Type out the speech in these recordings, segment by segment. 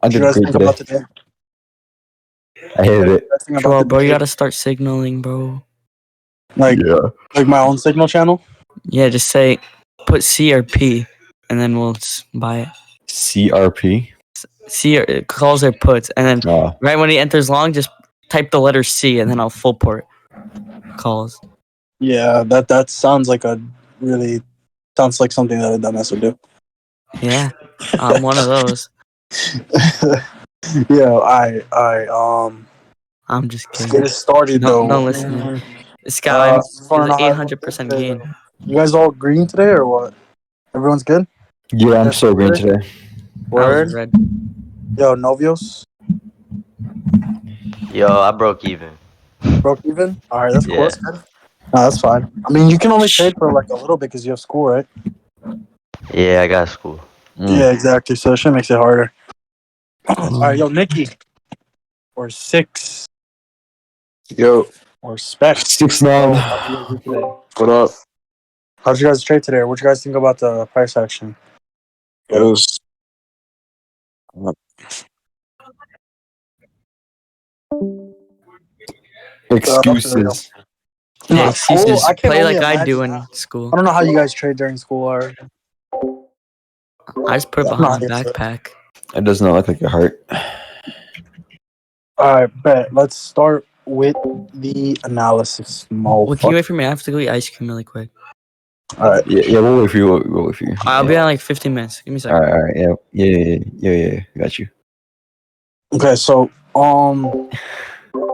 I What you did guys great think about today. today? I hated it. Bro, you gotta start signaling, bro. Like my own signal channel. Yeah, just say put C or P, and then we'll just buy it. CRP. C or calls or puts, and then right when he enters long, just type the letter C, and then I'll full port calls. Yeah, that sounds like sounds like something that a dumbass would do. Yeah, I'm one of those. Yeah, I'm just let's get kidding. it started though. Don't listen to me. This guy is an 800% gain. You guys all green today or what? Everyone's good? Yeah, I'm so green today. I was Word? red. Yo, Novios? Yo, I broke even. Broke even? Alright, that's cool. Yeah. That's good. No, that's fine. I mean, you can only trade for like a little bit because you have school, right? Yeah, I got school. Yeah, exactly. So that shit makes it harder. Alright, yo, Nikki. Or Six. Yo, Or Spec. 6ix9ine. How'd you guys do today? what up? How'd you guys trade today? What you guys think about the price action? It was Excuses. Yeah, School, excuses. I can Play only like I do imagine. in school. I don't know how you guys trade during school or. I just put it behind my backpack. It does not look like a heart. Alright, bet. Let's start with the analysis. Well, can you wait for me? I have to go eat ice cream really quick. Alright. Yeah, we'll wait for you. We'll wait for you. I'll be on like 15 minutes. Give me a second. All right. Yeah. Got you. Okay, so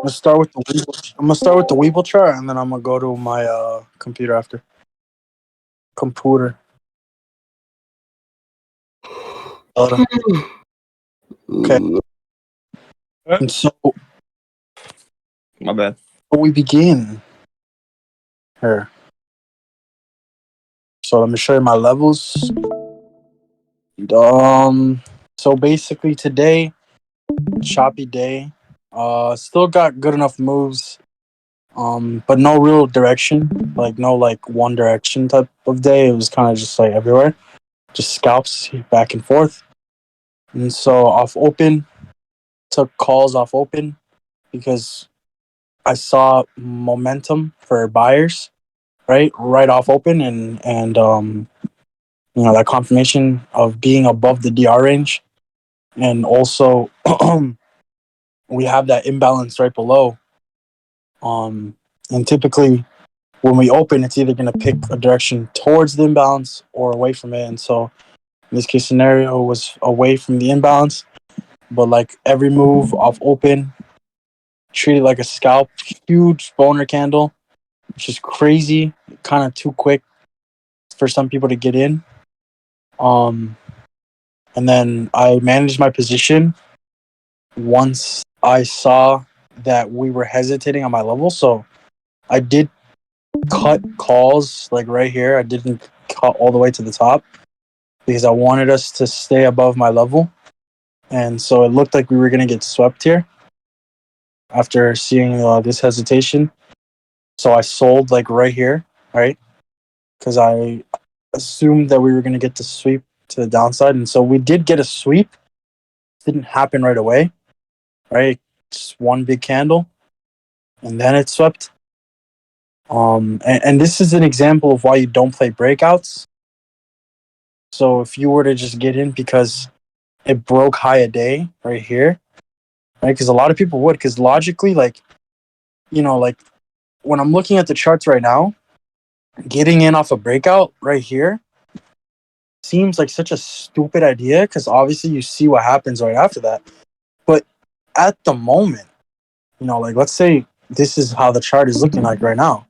let's start with the Weeble. I'm gonna start with the Weeble chart, and then I'm gonna go to my computer after. Computer. Okay. And so my bad. we begin here. So let me show you my levels. So basically today, choppy day. Still got good enough moves. But no real direction. Like no like one direction type of day. It was kind of just like everywhere. Just scalps back and forth. And so off open, took calls off open because I saw momentum for buyers, right off open, and that confirmation of being above the DR range, and also we have that imbalance right below. And typically when we open, it's either going to pick a direction towards the imbalance or away from it. And so in this case scenario was away from the imbalance, but like every move off open, treated like a scalp, huge boner candle, which is crazy, kind of too quick for some people to get in. And then I managed my position once I saw that we were hesitating on my level. So I did cut calls like right here. I didn't cut all the way to the top because I wanted us to stay above my level. And so it looked like we were going to get swept here after seeing this hesitation. So I sold like right here, right? Because I assumed that we were going to get the sweep to the downside. And so we did get a sweep. It didn't happen right away, right? Just one big candle. And then it swept. And this is an example of why you don't play breakouts. So if you were to just get in because it broke high a day right here, right? Because a lot of people would, because logically, like when I'm looking at the charts right now, getting in off a breakout right here seems like such a stupid idea because obviously you see what happens right after that. But at the moment, like let's say this is how the chart is looking like right now.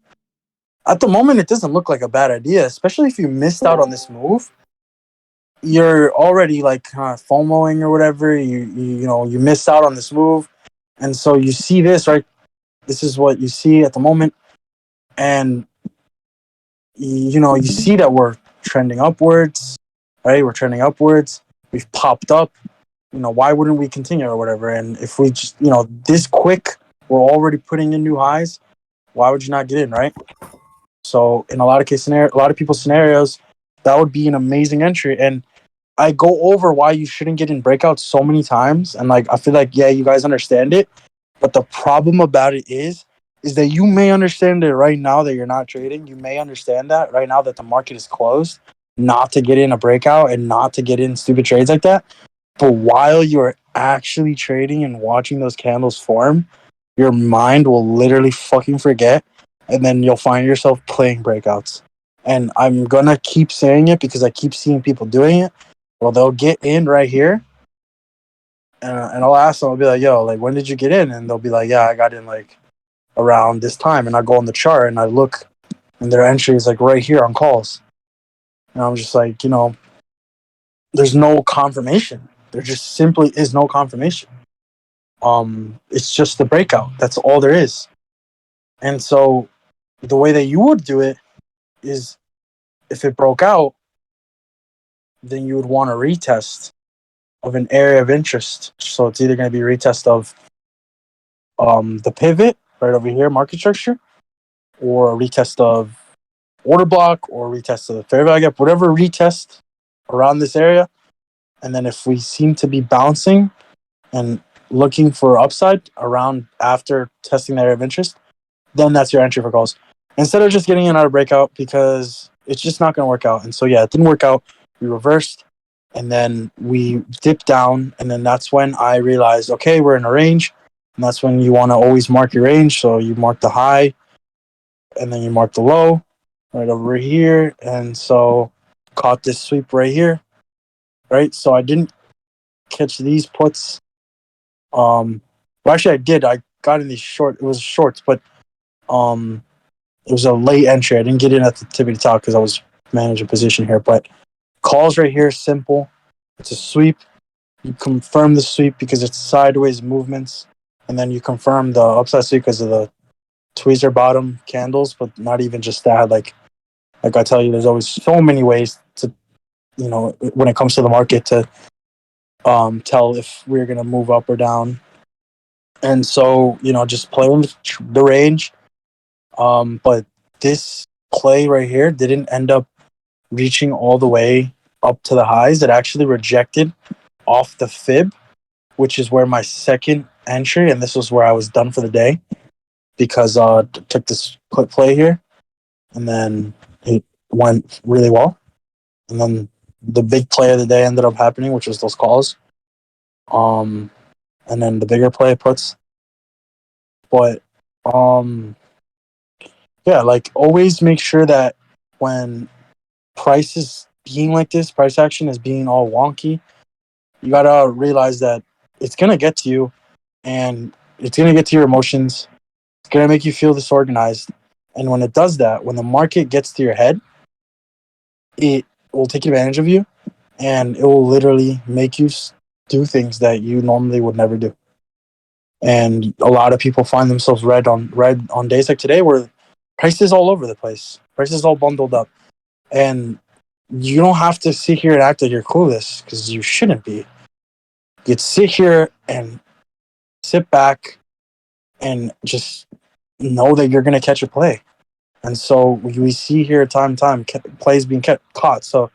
At the moment, it doesn't look like a bad idea, especially if you missed out on this move. You're already like FOMOing or whatever. You missed out on this move, and so you see this, right? This is what you see at the moment, and you see that we're trending upwards, right? We're trending upwards. We've popped up. Why wouldn't we continue or whatever? And if we just, this quick, we're already putting in new highs. Why would you not get in, right? So in a lot of people's scenarios, that would be an amazing entry. And I go over why you shouldn't get in breakouts so many times, and like I feel like you guys understand it, but the problem about it is that you may understand it right now that you're not trading. You may understand that right now that the market is closed, not to get in a breakout and not to get in stupid trades like that. But while you're actually trading and watching those candles form, your mind will literally fucking forget, and then you'll find yourself playing breakouts. And I'm gonna keep saying it because I keep seeing people doing it. Well, they'll get in right here, and I'll ask them. I'll be like, "Yo, like, when did you get in?" And they'll be like, "Yeah, I got in like around this time." And I go on the chart and I look, and their entry is like right here on calls. And I'm just like, there's no confirmation. There just simply is no confirmation. It's just the breakout. That's all there is. And so, the way that you would do it is, if it broke out, then you would want a retest of an area of interest. So it's either going to be a retest of the pivot right over here, market structure, or a retest of order block, or a retest of the fair value gap, whatever retest around this area. And then if we seem to be bouncing and looking for upside around after testing the area of interest, then that's your entry for calls. Instead of just getting in out of breakout, because it's just not going to work out. And so, it didn't work out. We reversed, and then we dipped down, and then that's when I realized, okay, we're in a range, and that's when you want to always mark your range. So you mark the high, and then you mark the low right over here, and so caught this sweep right here, right? So I didn't catch these puts. Well, actually, I did. I got in these it was shorts, but it was a late entry. I didn't get in at the tippity top because I was managing position here. But calls right here, simple. It's a sweep. You confirm the sweep because it's sideways movements, and then you confirm the upside sweep because of the tweezer bottom candles. But not even just that. Like I tell you, there's always so many ways to, when it comes to the market, to tell if we're gonna move up or down. And so, just play in the range. But this play right here didn't end up reaching all the way up to the highs. It actually rejected off the fib, which is where my second entry, and this was where I was done for the day, because took this put play here, and then it went really well. And then the big play of the day ended up happening, which was those calls. And then the bigger play puts. But like, always make sure that when price is being like this, price action is being all wonky, you gotta realize that it's gonna get to you, and it's gonna get to your emotions. It's gonna make you feel disorganized. And when it does that, when the market gets to your head, it will take advantage of you, and it will literally make you do things that you normally would never do. And a lot of people find themselves red on days like today, where prices all over the place, prices all bundled up, and you don't have to sit here and act like you're clueless, because you shouldn't be. You'd sit here and sit back and just know that you're going to catch a play. And so we see here time plays being caught. So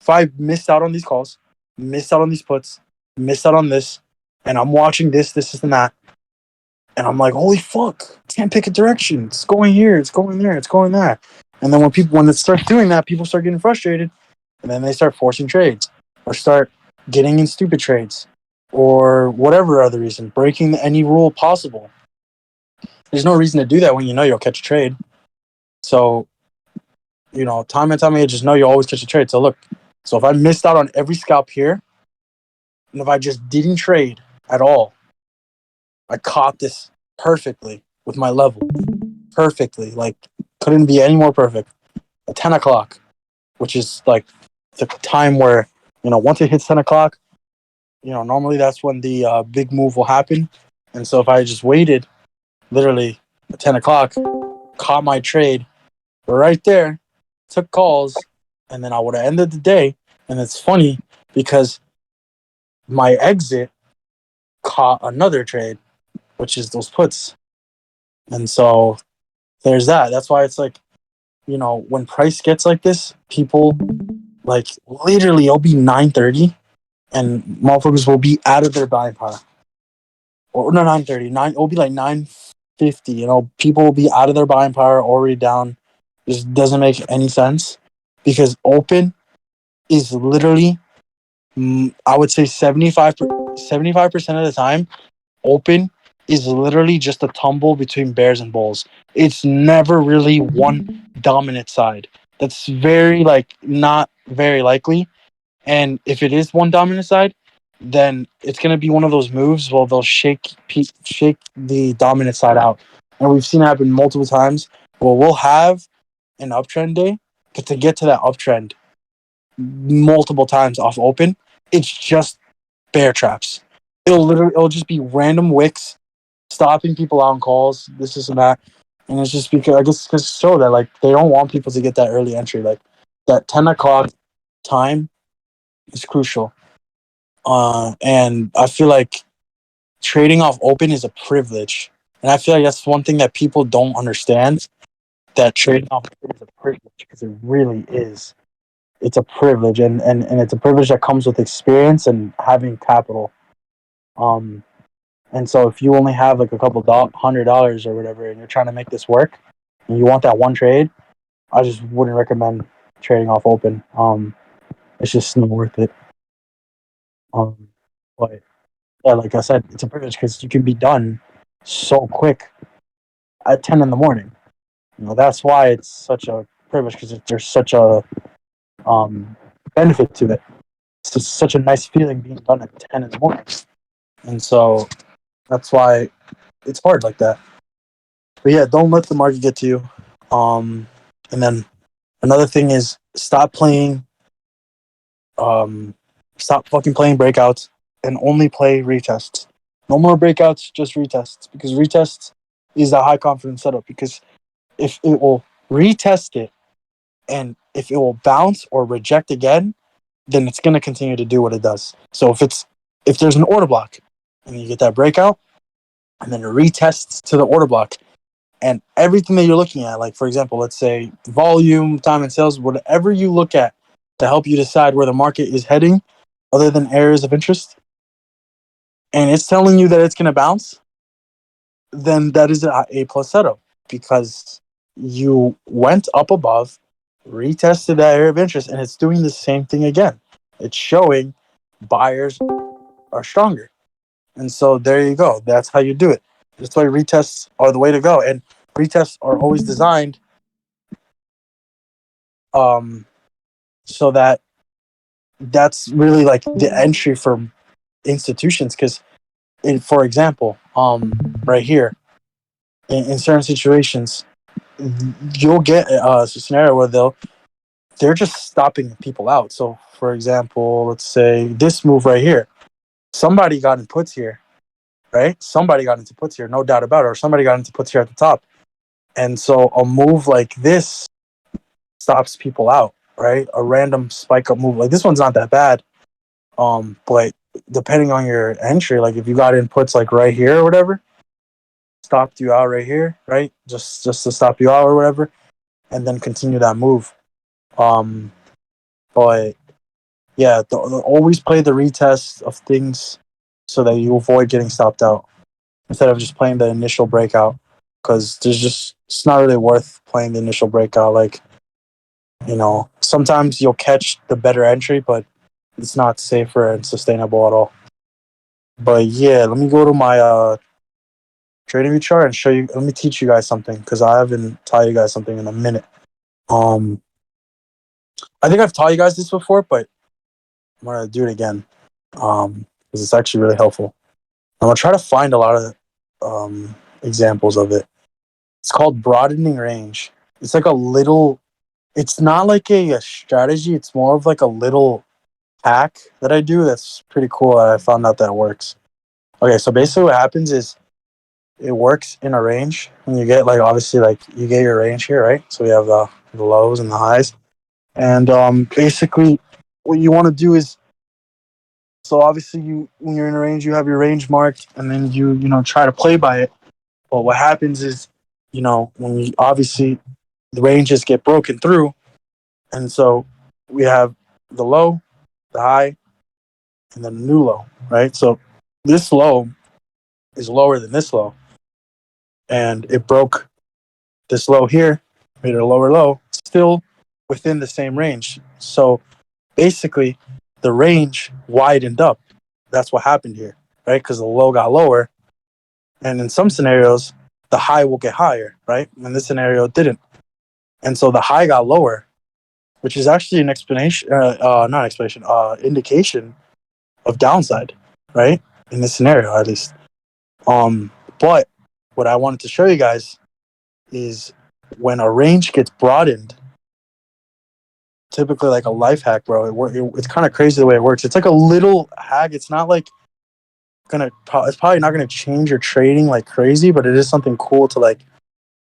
if I missed out on these calls, missed out on these puts, missed out on this, and I'm watching this, and that, and I'm like, holy fuck, can't pick a direction. It's going here, it's going there, it's going there. And then when it starts doing that, people start getting frustrated, and then they start forcing trades, or start getting in stupid trades, or whatever other reason, breaking any rule possible. There's no reason to do that when you know you'll catch a trade. So, time and time again, just know you'll always catch a trade. So look, if I missed out on every scalp here, and if I just didn't trade at all, I caught this perfectly with my level. Perfectly. Like, couldn't be any more perfect. At 10 o'clock, which is like the time where, once it hits 10 o'clock, normally that's when the big move will happen. And so if I just waited, literally at 10 o'clock, caught my trade right there, took calls, and then I would have ended the day. And it's funny because my exit caught another trade, which is those puts. And so there's that. That's why it's like, when price gets like this, people Like literally, it'll be 9:30, and motherfuckers will be out of their buying power. Or no, 9:30. It'll be like 9:50. People will be out of their buying power, already down. Just doesn't make any sense because open is literally, I would say 75% of the time, open is literally just a tumble between bears and bulls. It's never really one dominant side. That's very not very likely. And if it is one dominant side, then it's going to be one of those moves where they'll shake the dominant side out. And we've seen it happen multiple times. Well, we'll have an uptrend day, but to get to that uptrend multiple times off open, it's just bear traps. It'll just be random wicks stopping people out on calls, this and that. And it's just because, I guess, because so that they don't want people to get that early entry. That 10 o'clock time is crucial. And I feel like trading off open is a privilege. And I feel like that's one thing that people don't understand, that trading off open is a privilege, because it really is. It's a privilege, and it's a privilege that comes with experience and having capital. And so if you only have a couple $100 or whatever, and you're trying to make this work, and you want that one trade, I just wouldn't recommend trading off open. It's just not worth it. But yeah, like I said, it's a privilege because you can be done so quick at 10 in the morning. That's why it's such a privilege, because there's such a benefit to it. It's just such a nice feeling being done at 10 in the morning. And so that's why it's hard like that. But yeah, don't let the market get to you. And then another thing is stop fucking playing breakouts and only play retests. No more breakouts, just retests, because retests is a high confidence setup, because if it will retest it and if it will bounce or reject again, then it's going to continue to do what it does. So if there's an order block and you get that breakout and then it retests to the order block, and everything that you're looking at, like for example, let's say volume, time and sales, whatever you look at to help you decide where the market is heading, other than areas of interest, and it's telling you that it's going to bounce, then that is an A plus setup, because you went up above, retested that area of interest, and it's doing the same thing again. It's showing buyers are stronger. And so there you go. That's how you do it. That's why retests are the way to go. And retests are always designed so that's really like the entry for institutions. Because, for example, right here, in certain situations, you'll get a scenario where they're just stopping people out. So, for example, let's say this move right here, somebody got in puts here, right? Somebody got into puts here, no doubt about it, or somebody got into puts here at the top. And so a move like this stops people out, right? A random spike up move like this one's not that bad. But depending on your entry, like if you got inputs like right here or whatever, stopped you out right here, right? Just to stop you out or whatever, and then continue that move. But yeah, always play the retest of things so that you avoid getting stopped out instead of just playing the initial breakout, because it's not really worth playing the initial breakout. Like, sometimes you'll catch the better entry, but it's not safer and sustainable at all. But yeah, let me go to my trading view chart and show you. Let me teach you guys something, because I haven't taught you guys something in a minute. I think I've taught you guys this before, but I'm gonna do it again because it's actually really helpful. I'm gonna try to find a lot of examples of it. It's called broadening range. It's like a little. It's not like a strategy. It's more of like a little hack that I do. That's pretty cool. I found out that works. Okay, so basically what happens is it works in a range when you get obviously you get your range here, right? So we have the lows and the highs, and basically what you want to do is, so obviously when you're in a range, you have your range marked, and then you try to play by it. But what happens is, when you obviously the ranges get broken through, and so we have the low, the high, and then the new low, right? So this low is lower than this low, and it broke this low here, made it a lower low, still within the same range. So basically, the range widened up. That's what happened here, right? Because the low got lower, and in some scenarios, the high will get higher, right? In this scenario, it didn't, and so the high got lower, which is actually an explanation, not explanation, indication of downside, right? In this scenario, at least. But what I wanted to show you guys is when a range gets broadened, typically like a life hack, bro. It's kind of crazy the way it works. It's like a little hack. It's not like it's probably not gonna change your trading like crazy, but it is something cool to like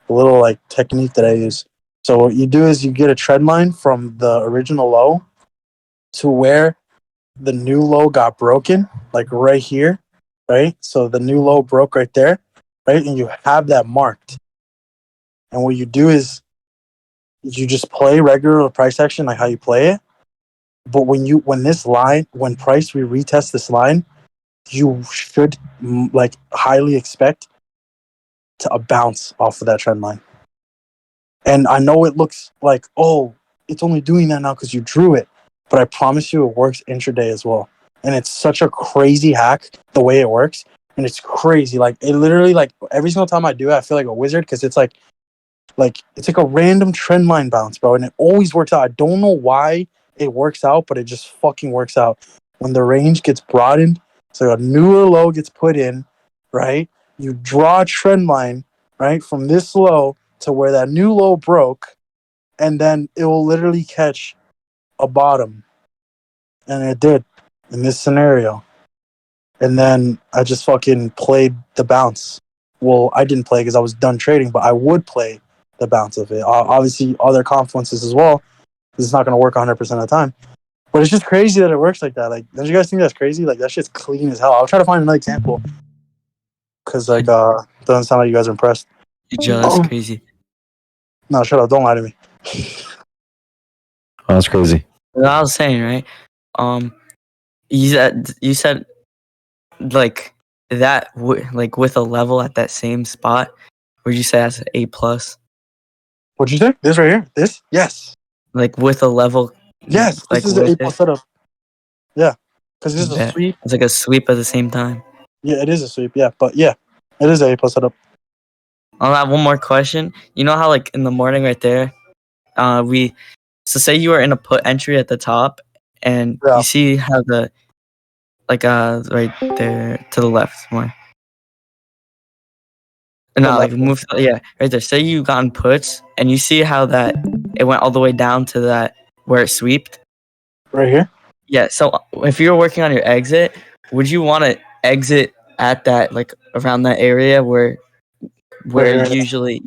a little like technique that I use. So what you do is you get a trend line from the original low to where the new low got broken, like right here, right? So the new low broke right there, right? And you have that marked. And what you do is you just play regular price action like how you play it. But when this line, when price we retest this line, you should like highly expect to a bounce off of that trend line. And I know it looks like, oh, it's only doing that now because you drew it. But I promise you it works intraday as well. And it's such a crazy hack the way it works. And it's crazy. Like it literally like every single time I do it, I feel like a wizard because it's like it's like a random trend line bounce, bro. And it always works out. I don't know why it works out, but it just fucking works out. When the range gets broadened, so a newer low gets put in, right? You draw a trend line, right, from this low to where that new low broke, and then it will literally catch a bottom. And it did in this scenario. And then I just fucking played the bounce. Well, I didn't play because I was done trading, but I would play the bounce of it. Obviously, other confluences as well. It's not going to work 100% of the time. But it's just crazy that it works like that. Like, don't you guys think that's crazy? Like, that shit's clean as hell. I'll try to find another example. Because, like, doesn't sound like you guys are impressed. Joe, that's crazy. No, shut up. Don't lie to me. Oh, that's crazy. What I was saying, right? You said like that, like with a level at that same spot. Would you say that's an A plus? What'd you say? This right here? This? Yes. Like with a level. Yes. Like this is an A plus setup. Yeah. Because this is a sweep. It's like a sweep at the same time. Yeah, it is a sweep. Yeah. But yeah, it is an A plus setup. I'll have one more question. You know how like in the morning right there, so say you are in a put entry at the top and you see how the right there to the left more. No, like move right there. Say you gotten puts and you see how that it went all the way down to that where it sweeped. Right here? Yeah, so if you're working on your exit, would you want to exit at that like around that area where usually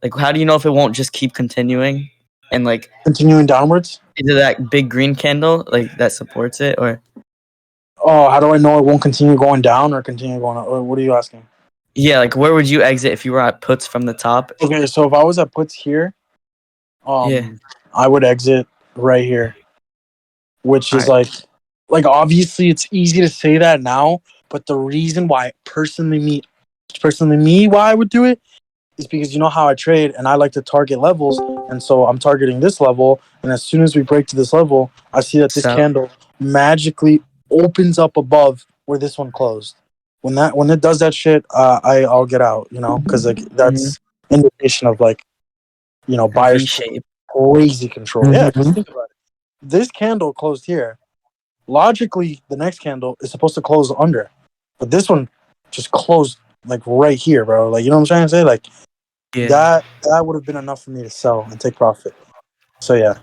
like how do you know if it won't just keep continuing and like continuing downwards? Either that big green candle like that supports it or how do I know it won't continue going down or continue going up? What are you asking? Yeah, like where would you exit if you were at puts from the top? Okay, so if I was at puts here, I would exit right here. Which is like obviously it's easy to say that now, but the reason why personally me why I would do it is because you know how I trade and I like to target levels, and so I'm targeting this level, and as soon as we break to this level, I see that this candle magically opens up above where this one closed. When it does that shit, I'll get out, you know, because like that's indication of like, you know, buyers crazy control. Yeah, because think about it. This candle closed here. Logically, the next candle is supposed to close under, but this one just closed like right here, bro. Like, you know what I'm trying to say? Like, that would have been enough for me to sell and take profit. So yeah.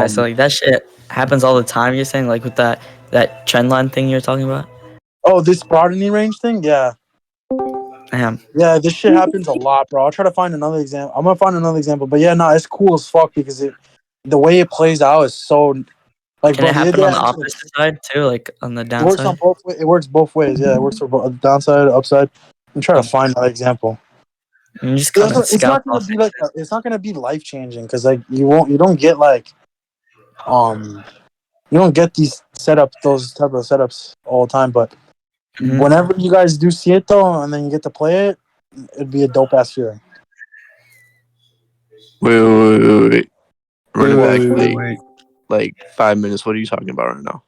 So like that shit happens all the time. You're saying like with that trend line thing you're talking about? Oh, this broadening range thing? Yeah. Damn. Yeah, this shit happens a lot, bro. I'll try to find another example. I'm gonna find another example, but yeah, no, it's cool as fuck because the way it plays out is so like. Can it happen on the opposite side too, like on the downside? It works on both. It works both ways. Yeah, it works for both downside, upside. I'm trying to find another example. And just kind of it's not gonna be like it's not gonna be life changing because like you don't get like You don't get those type of setups all the time, but Mhm. whenever you guys do see it though, and then you get to play it, it'd be a dope ass feeling. Wait. Run it back Wait. like 5 minutes. What are you talking about right now?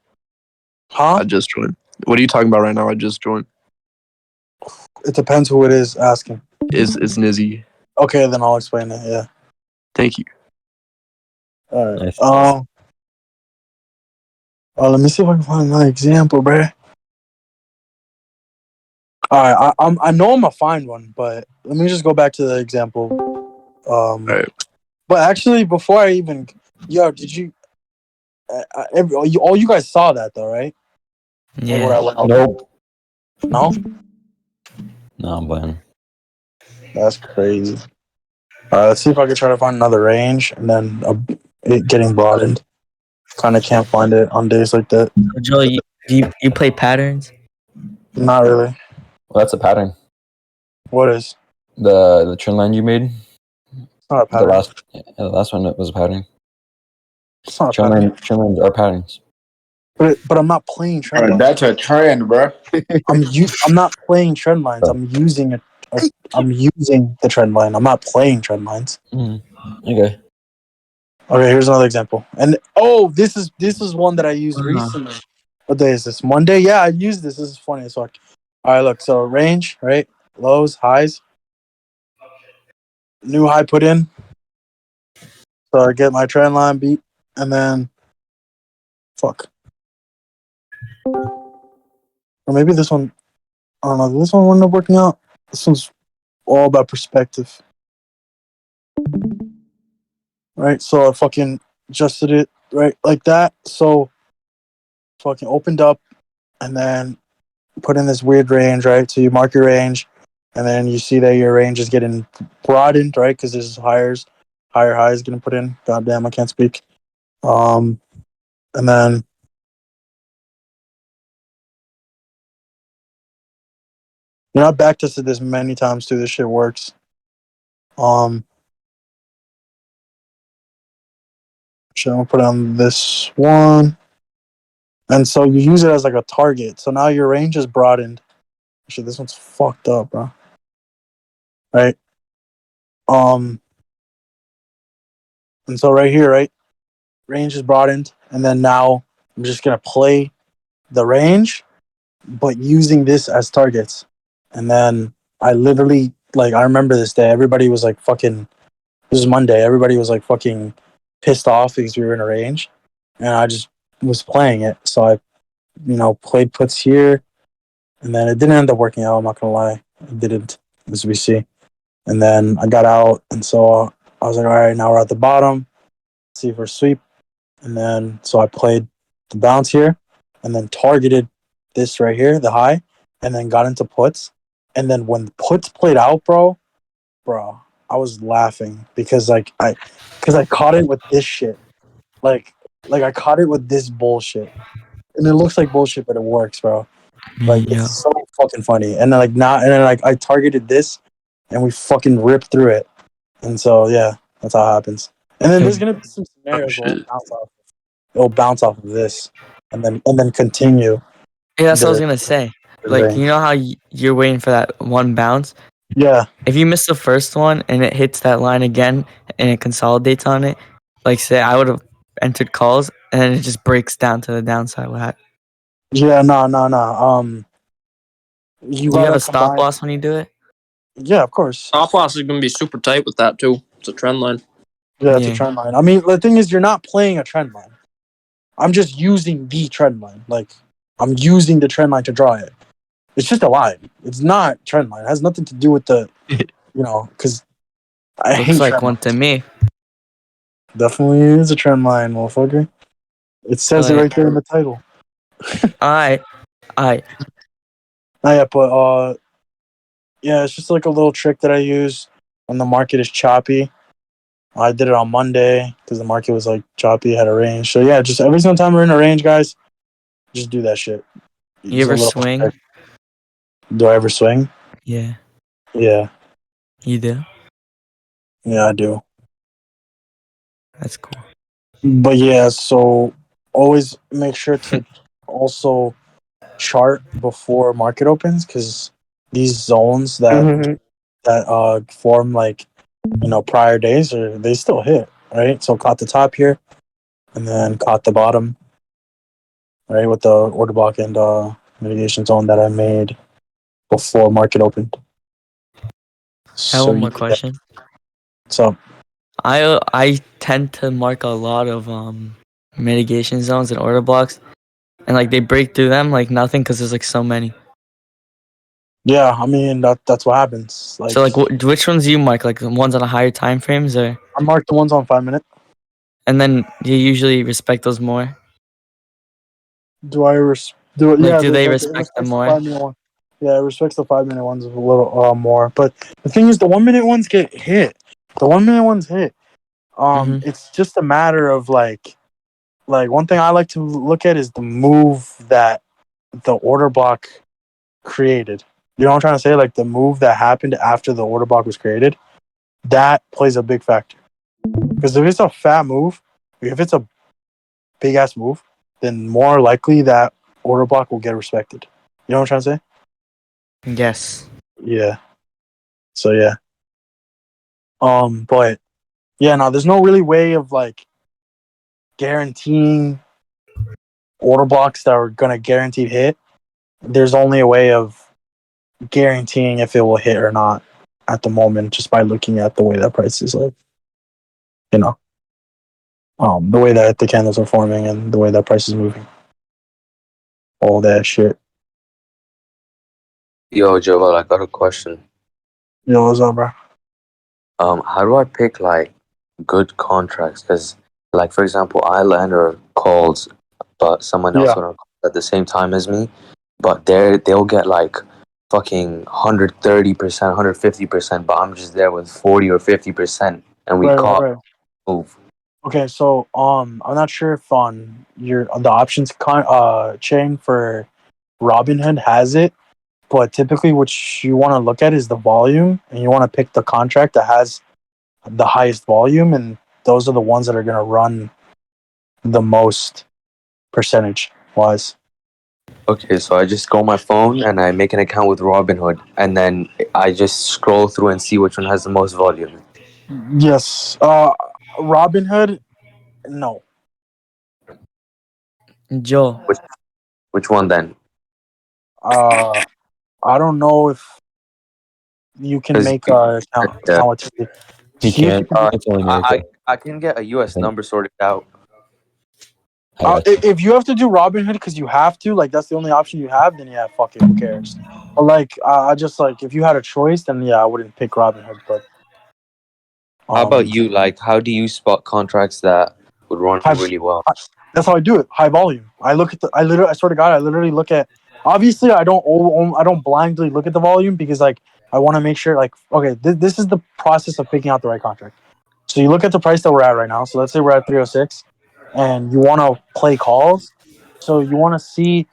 Huh? I just joined. What are you talking about right now? I just joined. It depends who it is asking. It's Nizzy. Okay, then I'll explain it. Yeah. Thank you. All right. Nice. Let me see if I can find another example, bruh. All right, I know I'm gonna find one, but let me just go back to the example. All right. But actually, before I even, did you? All you guys saw that though, right? Like what Yeah. I went over. Nope. No, No, I'm playing. that's crazy. All right, let's see if I can try to find another range, and then it getting broadened. Kind of can't find it on days like that. So Joe, you play patterns? Not really. Well, that's a pattern. What is? The trend line you made. It's not a The pattern. last one was a pattern. It's not a Trend pattern. trend lines are patterns. But I'm not playing trend lines. That's a trend, bro. I'm not playing trend lines. I'm using it. I'm using the trend line. I'm not playing trend lines. Okay. Okay, here's another example. And this is one that I used recently. What day is this? Monday? Yeah, I used this. This is funny as fuck. All right, look. So range, right? Lows, highs. New high put in. So I get my trend line beat, and then fuck. Or maybe this one. I don't know. This one wouldn't have working out. This one's all about perspective. Right? So I fucking adjusted it right like that. So fucking opened up and then put in this weird range, right? So you mark your range and then you see that your range is getting broadened, right? Because there's higher highs getting put in. Goddamn, I can't speak. And then I've back tested this many times too. This shit works. Shit, I'm gonna put on this one. And so you use it as like a target. So now your range is broadened. Shit, this one's fucked up, bro. Right? And so right here, right? Range is broadened. And then now I'm just gonna play the range, but using this as targets. And then I literally I remember this day. Everybody was like fucking this is Monday. Everybody was like fucking pissed off because we were in a range. And I just was playing it. So I, played puts here. And then it didn't end up working out, I'm not gonna lie. It didn't, as we see. And then I got out, and so I was like, all right, now we're at the bottom. Let's see if we're sweep. And then so I played the bounce here, and then targeted this right here, the high, and then got into puts. And then when the puts played out, bro, I was laughing because I caught it with this shit. Like I caught it with this bullshit. And it looks like bullshit, but it works, bro. Like Yeah. it's so fucking funny. And then I targeted this and we fucking ripped through it. And so yeah, that's how it happens. And then there's gonna be some scenarios where it'll bounce off of this and then continue. Yeah, that's what I was gonna say. Like, you know how you're waiting for that one bounce? Yeah. If you miss the first one and it hits that line again and it consolidates on it, like say I would have entered calls and then it just breaks down to the downside. Yeah, no. You Do you have gotta a stop combine. loss when you do it? Yeah, of course. Stop loss is going to be super tight with that too. It's a trend line. Yeah, it's a trend line. I mean, the thing is, you're not playing a trend line. I'm just using the trend line. Like, I'm using the trend line to draw it. It's just a line. It's not trend line. It has nothing to do with the, because I hate Looks like trend one lines. to me. Definitely is a trend line, motherfucker. It says it right there in the title. Alright. Yeah, but yeah, it's just like a little trick that I use when the market is choppy. I did it on Monday because the market was like choppy, had a range. So yeah, just every single time we're in a range, guys, just do that shit. You ever swing? Trick. Do I ever swing? Yeah. Yeah. You do? Yeah, I do. That's cool. But yeah, so always make sure to also chart before market opens, because these zones that form like prior days, or they still hit, right? So caught the top here and then caught the bottom, right, with the order block and mitigation zone that I made before market opened. I have So one you more do that. question. So I tend to mark a lot of mitigation zones and order blocks, and like they break through them like nothing because there's like so many. yeah, I mean that's what happens. Like, So like which ones do you mark? Like the ones on a higher time frames, or I marked the ones on 5 minute. and then you usually respect those more. Do I do it? Like Yeah, do they it respect them respects the more? 5 minute one. Yeah, it respects the 5 minute ones a little more. But the thing is, the 1 minute ones get hit. The 1 minute ones hit. Mm-hmm. It's just a matter of like one thing I like to look at is the move that the order block created. You know what I'm trying to say? Like the move that happened after the order block was created, that plays a big factor. Because if it's a fat move, if it's a big ass move, then more likely that order block will get respected. You know what I'm trying to say? Yes. Yeah. So yeah. But yeah, no, there's no really way of like guaranteeing order blocks that are gonna guaranteed hit. There's only a way of guaranteeing if it will hit or not at the moment, just by looking at the way that price is like, you know, the way that the candles are forming and the way that price is moving. All that shit. Yo, Joel, I got a question. Yo, what's up, bro? How do I pick like good contracts? Because, like, for example, I land or calls, but someone else Yeah. will call at the same time as me, but they'll get like fucking 130%, 150%, but I'm just there with 40 or 50%, and we caught Right. move. Okay, so I'm not sure if on the options chain for Robinhood has it, but typically what you want to look at is the volume, and you want to pick the contract that has the highest volume, and those are the ones that are going to run the most percentage wise. Okay, so I just go on my phone and I make an account with Robinhood, and then I just scroll through and see which one has the most volume. Yes. Robinhood, no. Joe. Which one then? I don't know if you can 'Cause make a account yeah. with TD. He See if you can't. can. It's only I, make I can get a US number sorted out. I got you. If you have to do Robinhood because you have to, like that's the only option you have, then yeah, fuck it, who cares? But like, I just like if you had a choice, then yeah, I wouldn't pick Robinhood. But How about you? Like, how do you spot contracts that would run high, really well? that's how I do it. High volume. I look at I swear to God, I literally look at. Obviously, I don't blindly look at the volume because like I want to make sure like okay, this is the process of picking out the right contract. So you look at the price that we're at right now. So let's say we're at 306, and you want to play calls. So you want to see.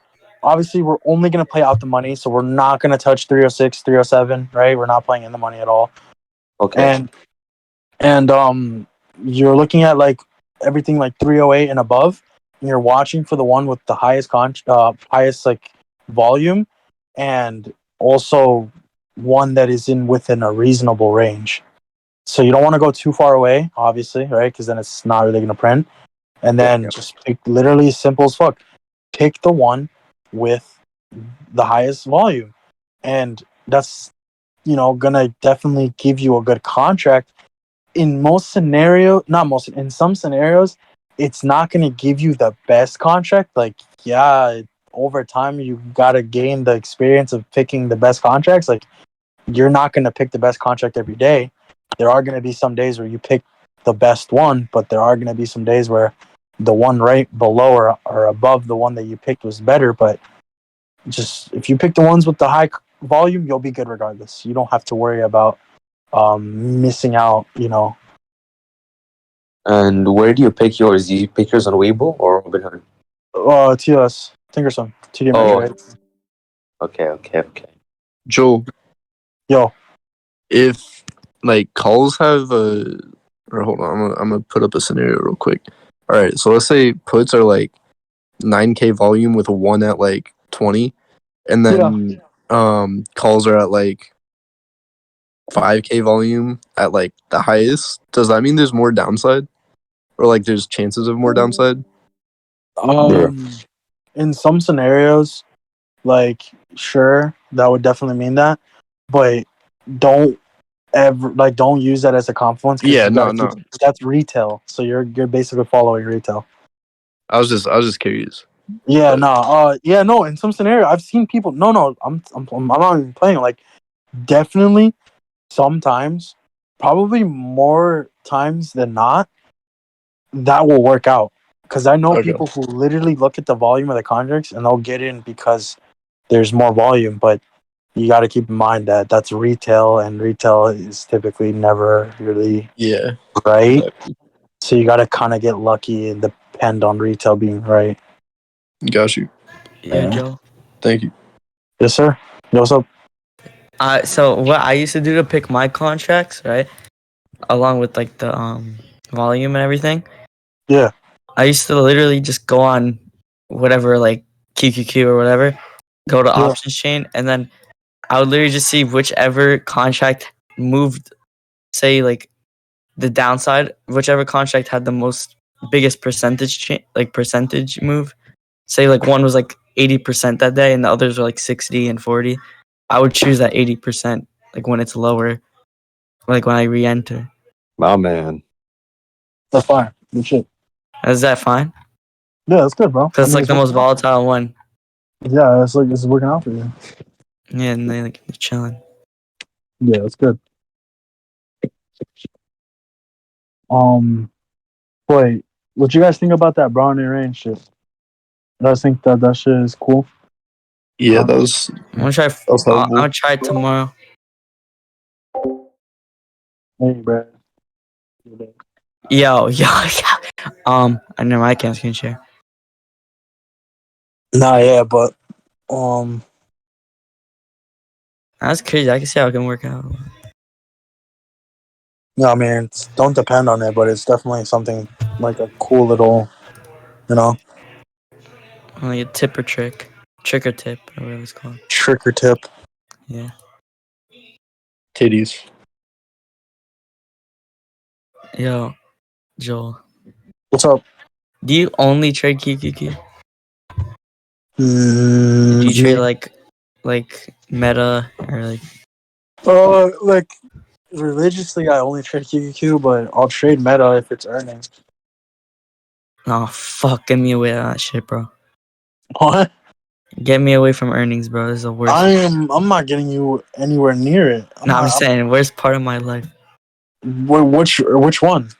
Obviously, we're only going to play out the money, so we're not going to touch 306, 307, right? We're not playing in the money at all. Okay. And you're looking at like everything like 308 and above, and you're watching for the one with the highest like volume, and also one that is in within a reasonable range. So you don't want to go too far away, obviously, right? Because then it's not really going to print. And then just pick literally simple as fuck. Pick the one with the highest volume, and that's gonna definitely give you a good contract. In some scenarios, it's not gonna give you the best contract. Like, yeah, over time you gotta gain the experience of picking the best contracts. Like, you're not gonna pick the best contract every day. There are gonna be some days where you pick the best one, but there are gonna be some days where the one right below or above the one that you picked was better. But just if you pick the ones with the high volume, you'll be good regardless. You don't have to worry about missing out. And where do you pick yours? Do you pick yours on Weibo or Robinhood? TS Tinkerson, TD Oh, Ameritrade. okay. Joel, Yo, if like calls have a, or hold on, I'm gonna put up a scenario real quick. All right, so let's say puts are like 9K volume with one at like 20, and then calls are at like 5K volume at like the highest. Does that mean there's more downside, or like there's chances of more downside? In some scenarios, like sure, that would definitely mean that, but don't don't use that as a confluence. Yeah, no. That's retail, so you're basically following retail. I was just curious. Yeah, no. In some scenario, I've seen people. No, I'm not even playing. Like, definitely, sometimes, probably more times than not, that will work out. Because I know Okay. people who literally look at the volume of the contracts and they'll get in because there's more volume. But you got to keep in mind that that's retail, and retail is typically never really right. Exactly. So you got to kind of get lucky and depend on retail being right. Got you. Yeah, Joe. Thank you. Yes, sir. Yo, what's up? So what I used to do to pick my contracts, right, along with like the volume and everything. Yeah. I used to literally just go on whatever, like QQQ or whatever, go to options chain, and then I would literally just see whichever contract moved, say like the downside, whichever contract had the most biggest percentage move. Say like one was like 80% that day, and the others were like 60 and 40. I would choose that 80%, like when it's lower, like when I re-enter. My man. That's fine. Good shit. Is that fine? Yeah, that's good, bro. Because it's like the most volatile one. Yeah, it's like it's working out for you. Yeah, and they like chilling. Yeah, that's good. Wait, what you guys think about that Brown and Rain shit? You guys think that shit is cool? Yeah, that was I'm gonna try. helpful. I'm gonna try it tomorrow. Hey, bro. Yo. I know I can't screen share. Nah, yeah, but That's crazy. I can see how it can work out. yeah, I mean, don't depend on it, but it's definitely something like a cool little, you know, Like a tip or trick or tip, or whatever it's called. trick or tip. Yeah. Titties. Yo, Joel, What's up? do you only trade QQQ? Do you trade like Meta or like? Like religiously, I only trade QQQ, but I'll trade Meta if it's earnings. Oh fuck! Get me away from that shit, bro. What? Get me away from earnings, bro. This is the worst. I'm not getting you anywhere near it. I'm just saying, worst part of my life. Which one?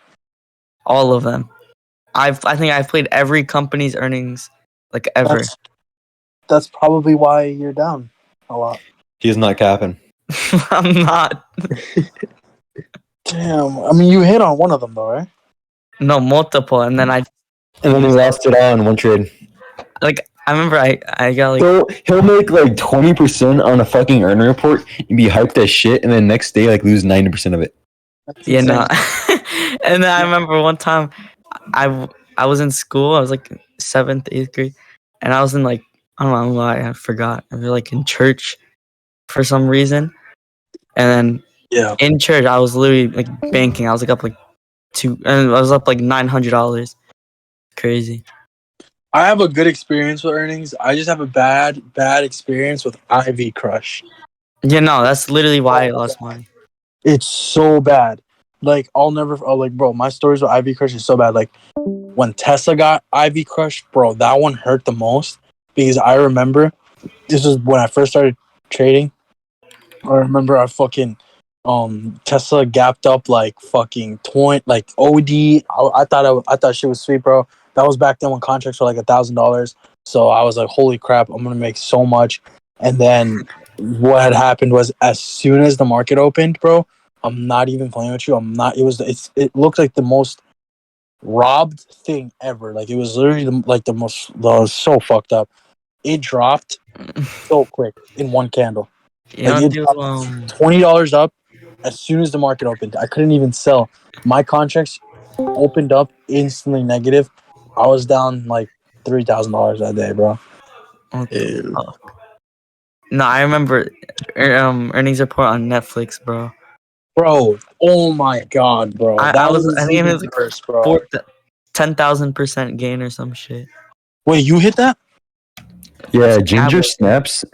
All of them. I think I've played every company's earnings, like ever. That's probably why you're down a lot. He's not capping. I'm not. Damn. I mean, you hit on one of them though, right? No, multiple, and then And then he lost it all in one trade. I remember I got like. So he'll make like 20% on a fucking earner report and be hyped as shit, and then next day like lose 90% of it. That's Yeah, insane. no. And then I remember one time, I was in school. I was like 7th, 8th grade, and I was in like I don't know why I forgot. I was like in church for some reason, and then in church I was literally like banking. I was like up like I was up like $900. Crazy. I have a good experience with earnings. I just have a bad experience with Ivy Crush. Yeah, no, that's literally why I lost money. It's so bad. Like bro, my stories with Ivy Crush is so bad. Like when Tesla got Ivy Crush, bro, that one hurt the most because I remember this was when I first started trading. I remember I fucking Tesla gapped up like fucking 20 like OD. I thought shit was sweet, bro. That was back then when contracts were like $1,000. So I was like, holy crap, I'm gonna make so much. And then what had happened was as soon as the market opened, bro, I'm not even playing with you. It looked like the most robbed thing ever. Like it was literally so fucked up. It dropped so quick in one candle. You Like don't it do dropped $20 up as soon as the market opened. I couldn't even sell my contracts. opened up instantly negative. I was down like $3,000 that day, bro. What the Ew. fuck? No, I remember earnings report on Netflix, bro. Bro, oh my god, bro. I That was, I think it even was like worse, bro. 10,000% gain or some shit. Wait, you hit that? Yeah, Ginger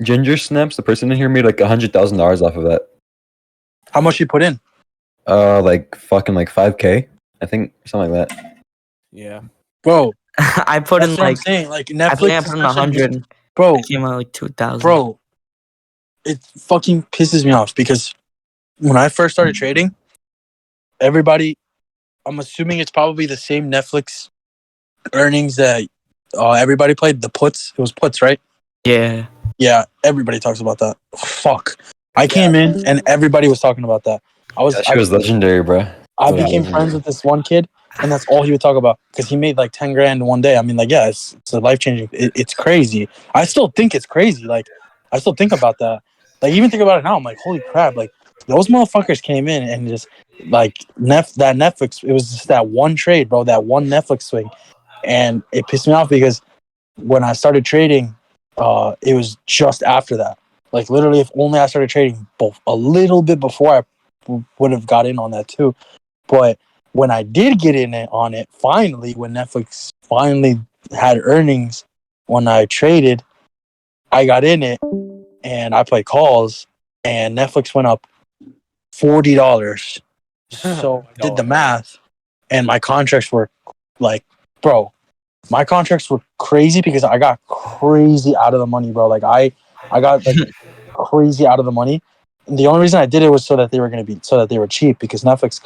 Ginger Snaps. The person in here made like $100,000 off of that. How much you put in? Like fucking like 5K, I think, something like that. Yeah. Bro, I put in that's what I'm like saying. Like I think I Netflix, put in especially 100. bro, It came out like 2,000. bro. It fucking pisses me off because when I first started trading, everybody, I'm assuming it's probably the same Netflix earnings that everybody played. The puts, it was puts, right? Yeah. Yeah, everybody talks about that. Fuck. I came in and everybody was talking about that. That shit was legendary, bro. I became friends with this one kid, and that's all he would talk about because he made like 10 grand in one day. I mean, like, yeah, it's a life changing. It's crazy. I still think it's crazy. Like, I still think about that. Like, even think about it now. I'm like, holy crap! Like, those motherfuckers came in and just like that Netflix. It was just that one trade, bro. That one Netflix swing, and it pissed me off because when I started trading, it was just after that. Like, literally, if only I started trading a little bit before, I would have got in on that too. But when I did get in on it, finally, when Netflix finally had earnings, when I traded, I got in it and I played calls, and Netflix went up $40. So I did the math, and my contracts were like, bro, my contracts were crazy because I got crazy out of the money, bro. Like I got like crazy out of the money. And the only reason I did it was so that they were cheap because Netflix